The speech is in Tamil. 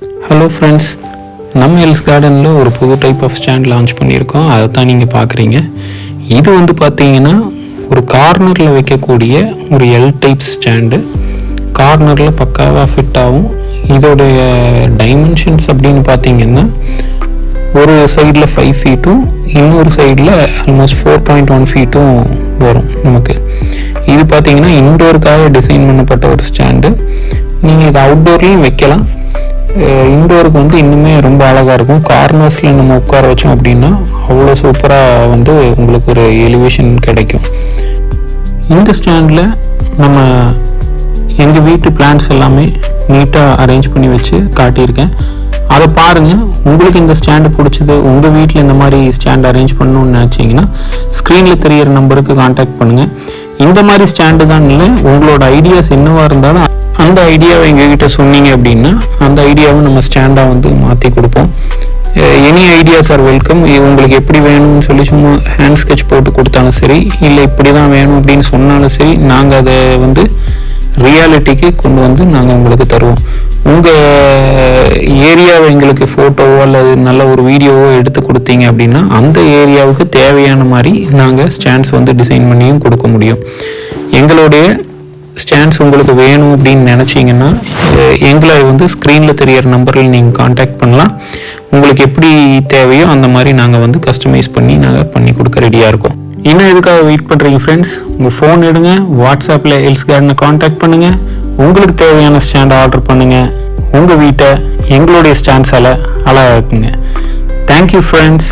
ஹலோ ஃப்ரெண்ட்ஸ், நம்ம எல்ஸ் கார்டனில் ஒரு புது டைப் ஆஃப் ஸ்டாண்ட் லான்ச் பண்ணியிருக்கோம். அதை தான் நீங்கள் பார்க்குறீங்க. இது வந்து பார்த்தீங்கன்னா ஒரு கார்னரில் வைக்கக்கூடிய ஒரு எல் டைப் ஸ்டாண்டு. கார்னரில் பக்காவாக ஃபிட் ஆகும். இதோடைய டைமென்ஷன்ஸ் அப்படின்னு பார்த்தீங்கன்னா ஒரு சைடில் 5 ஃபீட்டும் இன்னொரு சைடில் ஆல்மோஸ்ட் 4.1 ஃபீட்டும் வரும் நமக்கு. இது பார்த்தீங்கன்னா இன்டோருக்காக டிசைன் பண்ணப்பட்ட ஒரு ஸ்டாண்டு. நீங்கள் இது அவுட்டோர்லேயும் வைக்கலாம். இன்டோருக்கு வந்து இன்னுமே ரொம்ப அழகாக இருக்கும். கார்னர்ஸில் நம்ம உட்கார வச்சோம் அப்படின்னா அவ்வளோ சூப்பராக வந்து உங்களுக்கு ஒரு எலிவேஷன் கிடைக்கும். இந்த ஸ்டாண்டில் நம்ம எங்கள் வீட்டு பிளான்ட்ஸ் எல்லாமே நீட்டாக அரேஞ்ச் பண்ணி வச்சு காட்டியிருக்கேன். அதை பாருங்கள். உங்களுக்கு இந்த ஸ்டாண்டு பிடிச்சது, உங்கள் வீட்டில் இந்த மாதிரி ஸ்டாண்ட் அரேஞ்ச் பண்ணணும்னு நினச்சிங்கன்னா ஸ்க்ரீனில் தெரியிற நம்பருக்கு கான்டாக்ட் பண்ணுங்கள். இந்த மாதிரி ஸ்டாண்டு தான் இல்லை, உங்களோட ஐடியாஸ் என்னவாக இருந்தாலும் அந்த ஐடியாவை எங்ககிட்ட சொன்னீங்க அப்படின்னா அந்த ஐடியாவை நம்ம ஸ்டாண்டாக வந்து மாற்றி கொடுப்போம். Any ideas are welcome. உங்களுக்கு எப்படி வேணும்னு சொல்லி சும்மா ஹேண்ட் ஸ்கெட்ச் போட்டு கொடுத்தாலும் சரி, இல்லை இப்படி தான் வேணும் அப்படின்னு சொன்னாலும் சரி, நாங்கள் அதை வந்து ரியாலிட்டிக்கு கொண்டு வந்து நாங்கள் உங்களுக்கு தருவோம். உங்கள் ஏரியாவை எங்களுக்கு ஃபோட்டோவோ அல்லது நல்ல ஒரு வீடியோவோ எடுத்து கொடுத்தீங்க அப்படின்னா அந்த ஏரியாவுக்கு தேவையான மாதிரி நாங்கள் ஸ்டாண்ட்ஸ் வந்து டிசைன் பண்ணியும் கொடுக்க முடியும். எங்களுடைய ஸ்டாண்ட்ஸ் உங்களுக்கு வேணும் அப்படின்னு நினச்சிங்கன்னா எங்களை வந்து ஸ்க்ரீனில் தெரியிற நம்பரில் நீங்கள் கான்டாக்ட் பண்ணலாம். உங்களுக்கு எப்படி தேவையோ அந்த மாதிரி நாங்கள் வந்து கஸ்டமைஸ் பண்ணி நாங்கள் பண்ணி கொடுக்க ரெடியாக இருக்கோம். இன்னும் எதுக்காக வெயிட் பண்ணுறீங்க ஃப்ரெண்ட்ஸ்? உங்கள் ஃபோன் எடுங்க, வாட்ஸ்அப்பில் எல்ஸ் கார்டனை கான்டாக்ட் பண்ணுங்கள். உங்களுக்கு தேவையான ஸ்டாண்ட் ஆர்டர் பண்ணுங்கள். உங்கள் வீட்டை எங்களுடைய ஸ்டாண்ட்ஸால் அழகாக்குங்க. Thank you friends.